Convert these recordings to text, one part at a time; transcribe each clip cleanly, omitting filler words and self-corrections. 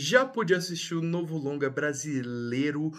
já pude assistir o novo longa brasileiro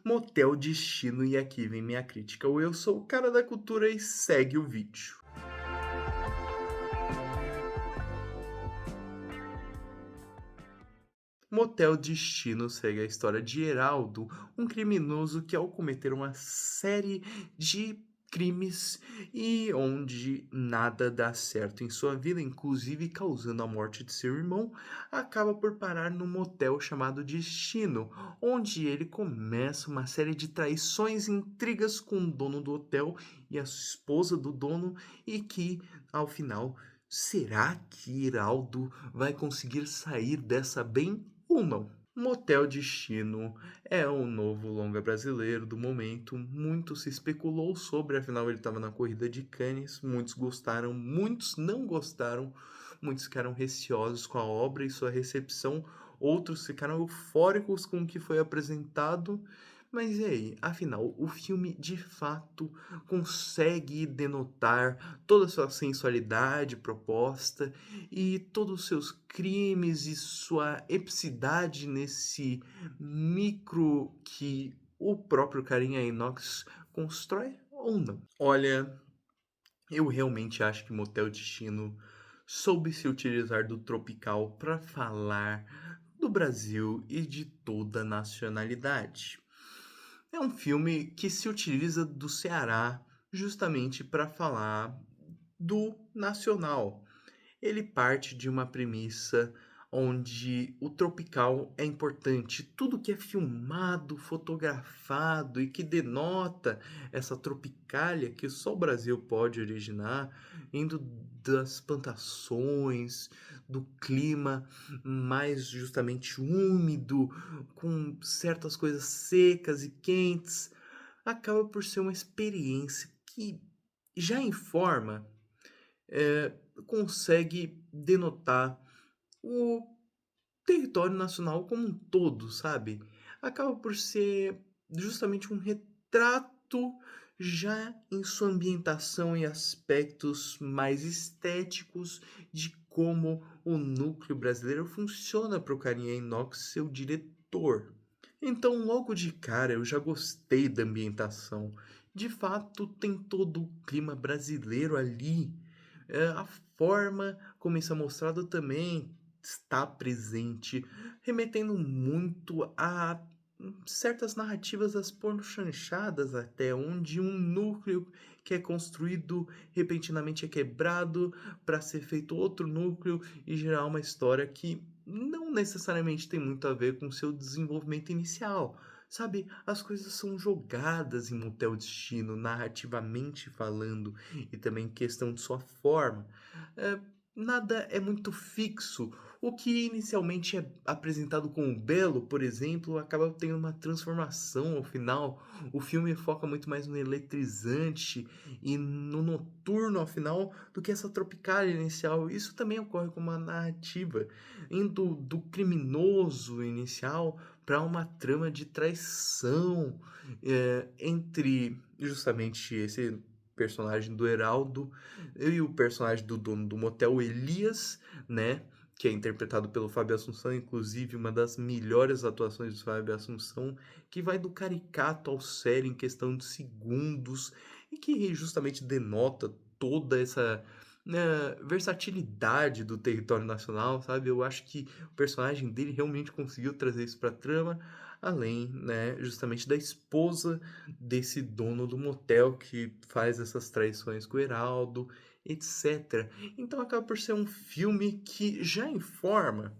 Motel Destino e aqui vem minha crítica. Eu sou o cara da cultura e segue o vídeo. Motel Destino segue a história de Heraldo, um criminoso que ao cometer uma série de crimes e onde nada dá certo em sua vida, inclusive causando a morte de seu irmão, acaba por parar num motel chamado Destino, onde ele começa uma série de traições e intrigas com o dono do hotel e a esposa do dono e que, ao final, será que Heraldo vai conseguir sair dessa bem ou não? Motel Destino é o novo longa brasileiro do momento. Muito se especulou sobre, afinal ele estava na corrida de Cannes. Muitos gostaram, muitos não gostaram, muitos ficaram receosos com a obra e sua recepção, outros ficaram eufóricos com o que foi apresentado. Mas e aí? Afinal, o filme de fato consegue denotar toda a sua sensualidade proposta e todos os seus crimes e sua epicidade nesse micro que o próprio Carinha Inox constrói ou não? Olha, eu realmente acho que Motel Destino soube se utilizar do tropical para falar do Brasil e de toda a nacionalidade. É um filme que se utiliza do Ceará justamente para falar do nacional. Ele parte de uma premissa onde o tropical é importante. Tudo que é filmado, fotografado e que denota essa tropicália que só o Brasil pode originar, indo das plantações, do clima mais justamente úmido, com certas coisas secas e quentes, acaba por ser uma experiência que já informa consegue denotar o território nacional como um todo, sabe? Acaba por ser justamente um retrato já em sua ambientação e aspectos mais estéticos de como o núcleo brasileiro funciona para o Carinha Inox, seu diretor. Então, logo de cara, eu já gostei da ambientação. De fato, tem todo o clima brasileiro ali. A forma como isso é mostrado também está presente, remetendo muito a certas narrativas das pornochanchadas até, onde um núcleo que é construído repentinamente é quebrado para ser feito outro núcleo e gerar uma história que não necessariamente tem muito a ver com seu desenvolvimento inicial. Sabe, as coisas são jogadas em Motel Destino, narrativamente falando, e também questão de sua forma. Eh, Nada é muito fixo. O que inicialmente é apresentado como belo, por exemplo, acaba tendo uma transformação ao final. O filme foca muito mais no eletrizante e no noturno ao final do que essa tropicália inicial. Isso também ocorre com uma narrativa, indo do criminoso inicial para uma trama de traição entre justamente esse personagem do Heraldo e o personagem do dono do motel, Elias, né? Que é interpretado pelo Fábio Assunção, inclusive uma das melhores atuações do Fábio Assunção, que vai do caricato ao sério em questão de segundos e que justamente denota toda essa versatilidade do território nacional, sabe? Eu acho que o personagem dele realmente conseguiu trazer isso para a trama, além, né, justamente da esposa desse dono do motel que faz essas traições com o Heraldo, etc. Então acaba por ser um filme que já informa,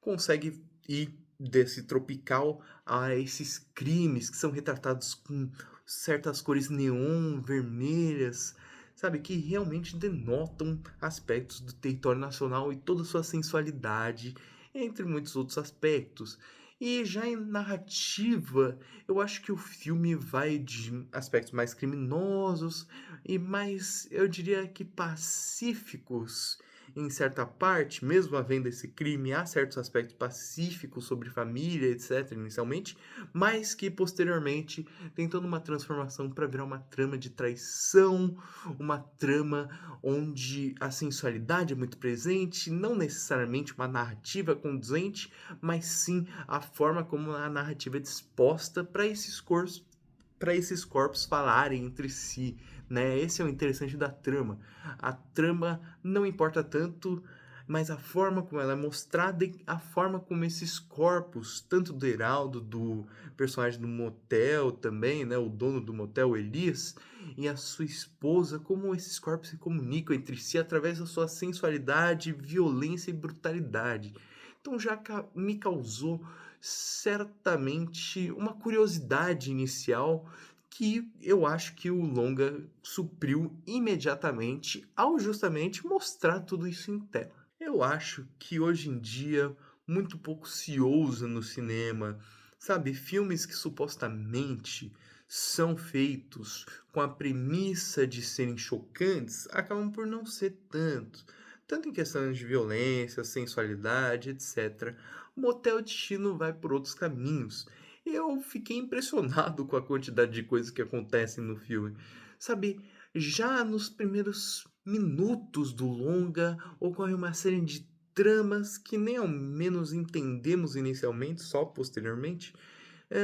consegue ir desse tropical a esses crimes que são retratados com certas cores neon, vermelhas, sabe, que realmente denotam aspectos do território nacional e toda a sua sensualidade, entre muitos outros aspectos. E já em narrativa, eu acho que o filme vai de aspectos mais criminosos e mais, eu diria que pacíficos em certa parte, mesmo havendo esse crime, há certos aspectos pacíficos sobre família, etc., inicialmente, mas que posteriormente tem toda uma transformação para virar uma trama de traição, uma trama onde a sensualidade é muito presente, não necessariamente uma narrativa conduzente, mas sim a forma como a narrativa é disposta para esses corpos falarem entre si, né? Esse é o interessante da trama. A trama não importa tanto, mas a forma como ela é mostrada e a forma como esses corpos, tanto do Heraldo, do personagem do motel também, né, o dono do motel, o Elias, e a sua esposa, como esses corpos se comunicam entre si através da sua sensualidade, violência e brutalidade. Então já me causou certamente uma curiosidade inicial que eu acho que o longa supriu imediatamente ao justamente mostrar tudo isso em tela. Eu acho que hoje em dia muito pouco se ousa no cinema, sabe? Filmes que supostamente são feitos com a premissa de serem chocantes acabam por não ser tanto. Tanto em questões de violência, sensualidade, etc. O Motel Destino vai por outros caminhos. Eu fiquei impressionado com a quantidade de coisas que acontecem no filme. Sabe, já nos primeiros minutos do longa ocorre uma série de tramas que nem ao menos entendemos inicialmente, só posteriormente,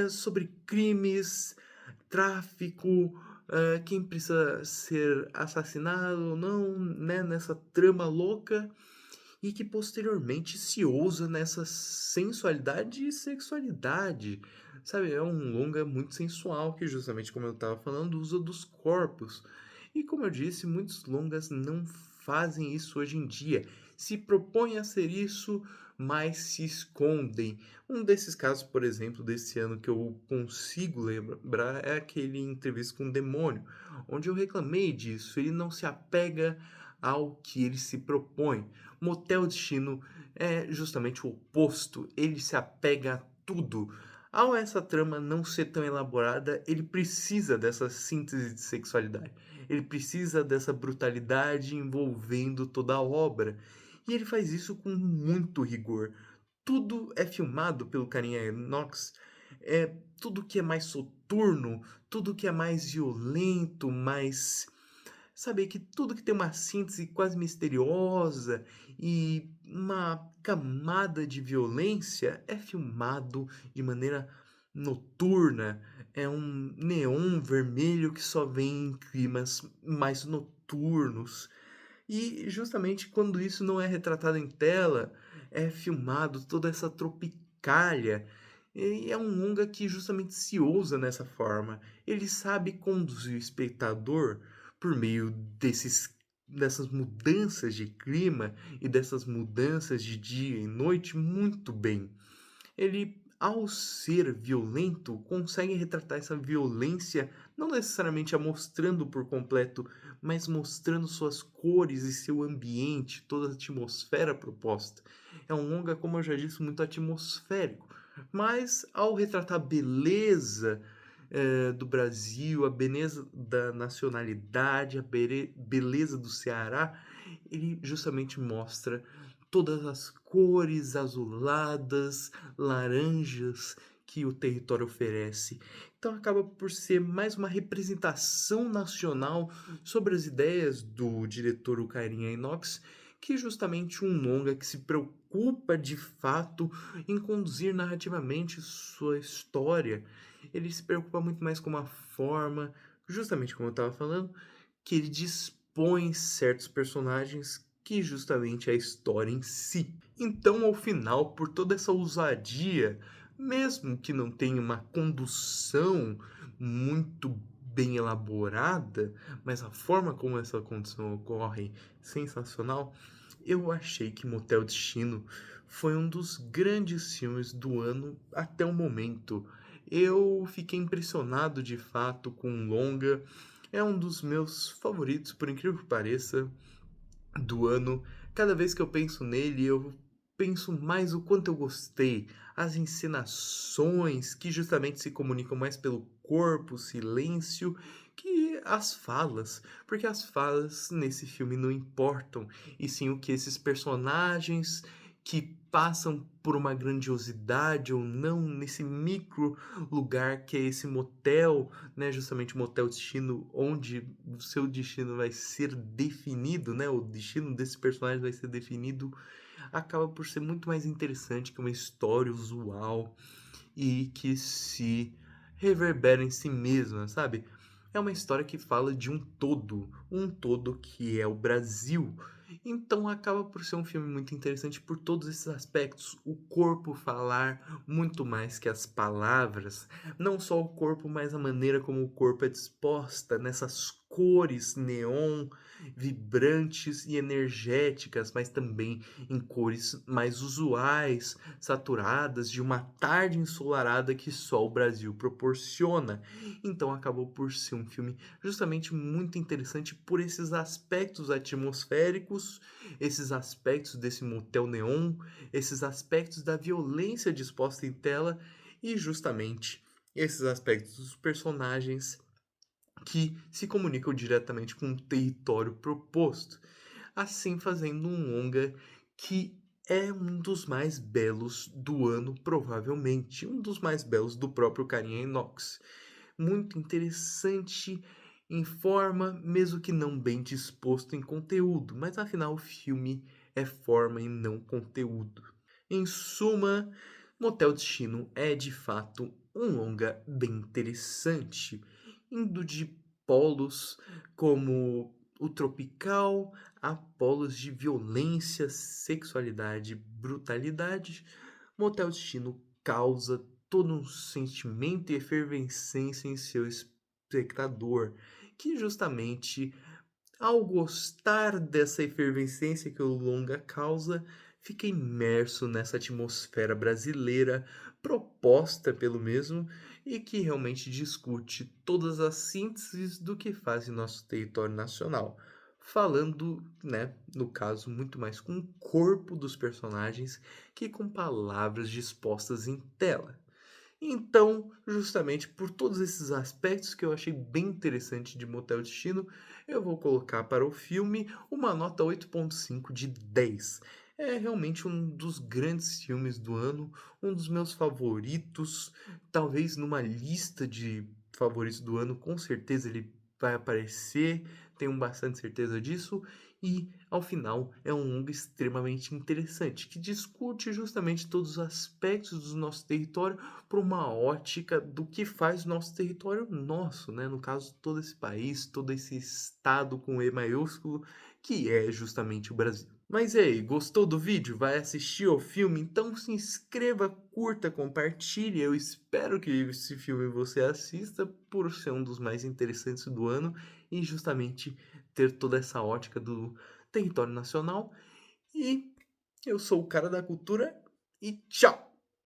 sobre crimes, tráfico, quem precisa ser assassinado ou não, né, nessa trama louca e que posteriormente se ousa nessa sensualidade e sexualidade. Sabe, é um longa muito sensual que justamente como eu estava falando, usa dos corpos. E como eu disse, muitos longas não fazem isso hoje em dia. Se propõem a ser isso, mas se escondem. Um desses casos, por exemplo, desse ano que eu consigo lembrar é aquele Entrevista com o Demônio, onde eu reclamei disso. Ele não se apega ao que ele se propõe. Motel Destino é justamente o oposto, ele se apega a tudo. Ao essa trama não ser tão elaborada, ele precisa dessa síntese de sexualidade. Ele precisa dessa brutalidade envolvendo toda a obra. E ele faz isso com muito rigor. Tudo é filmado pelo carinha Knox. Tudo que é mais soturno, tudo que é mais violento, mais saber que tudo que tem uma síntese quase misteriosa e uma camada de violência é filmado de maneira noturna. É um neon vermelho que só vem em climas mais noturnos. E justamente quando isso não é retratado em tela, é filmado toda essa tropicália. E é um longa que justamente se ousa nessa forma. Ele sabe conduzir o espectador por meio dessas mudanças de clima e dessas mudanças de dia e noite muito bem. Ele, ao ser violento, consegue retratar essa violência, não necessariamente a mostrando por completo, mas mostrando suas cores e seu ambiente, toda a atmosfera proposta. É um longa, como eu já disse, muito atmosférico, mas ao retratar a beleza do Brasil, a beleza da nacionalidade, a beleza do Ceará, ele justamente mostra todas as cores azuladas, laranjas que o território oferece. Então acaba por ser mais uma representação nacional sobre as ideias do diretor Ucarinha Inox, que justamente um longa que se preocupa de fato em conduzir narrativamente sua história. Ele se preocupa muito mais com a forma, justamente como eu estava falando, que ele dispõe certos personagens que justamente é a história em si. Então, ao final, por toda essa ousadia, mesmo que não tenha uma condução muito bem elaborada, mas a forma como essa condução ocorre sensacional, eu achei que Motel Destino foi um dos grandes filmes do ano até o momento. Eu fiquei impressionado de fato com o longa. É um dos meus favoritos, por incrível que pareça, do ano. Cada vez que eu penso nele, eu penso mais o quanto eu gostei. As encenações que justamente se comunicam mais pelo corpo, silêncio, que as falas, porque as falas nesse filme não importam, e sim o que esses personagens que passam por uma grandiosidade ou não nesse micro lugar que é esse motel, né, justamente o motel destino, onde o seu destino vai ser definido, né, o destino desse personagem vai ser definido, acaba por ser muito mais interessante que uma história usual e que se reverbera em si mesma, sabe? É uma história que fala de um todo que é o Brasil. Então acaba por ser um filme muito interessante por todos esses aspectos. O corpo falar muito mais que as palavras, não só o corpo, mas a maneira como o corpo é disposta nessas cores neon vibrantes e energéticas, mas também em cores mais usuais, saturadas de uma tarde ensolarada que só o Brasil proporciona. Então acabou por ser um filme justamente muito interessante por esses aspectos atmosféricos, esses aspectos desse motel neon, esses aspectos da violência disposta em tela e justamente esses aspectos dos personagens que se comunicam diretamente com o território proposto, assim fazendo um longa que é um dos mais belos do ano, provavelmente, um dos mais belos do próprio Carinha Inox. Muito interessante em forma, mesmo que não bem disposto em conteúdo, mas afinal o filme é forma e não conteúdo. Em suma, Motel Destino é de fato um longa bem interessante, indo de polos como o tropical a polos de violência, sexualidade, brutalidade. Motel Destino causa todo um sentimento e efervescência em seu espectador, que justamente ao gostar dessa efervescência que o longa causa, fica imerso nessa atmosfera brasileira proposta pelo mesmo e que realmente discute todas as sínteses do que faz em nosso território nacional. Falando, né, no caso, muito mais com o corpo dos personagens que com palavras dispostas em tela. Então, justamente por todos esses aspectos que eu achei bem interessante de Motel Destino, eu vou colocar para o filme uma nota 8,5 de 10. É realmente um dos grandes filmes do ano, um dos meus favoritos, talvez numa lista de favoritos do ano, com certeza ele vai aparecer, tenho bastante certeza disso, e ao final é um longa extremamente interessante, que discute justamente todos os aspectos do nosso território por uma ótica do que faz o nosso território nosso, né? No caso, todo esse país, todo esse estado com E maiúsculo, que é justamente o Brasil. Mas e aí, gostou do vídeo? Vai assistir ao filme? Então se inscreva, curta, compartilhe. Eu espero que esse filme você assista por ser um dos mais interessantes do ano e justamente ter toda essa ótica do território nacional. E eu sou o cara da cultura e tchau!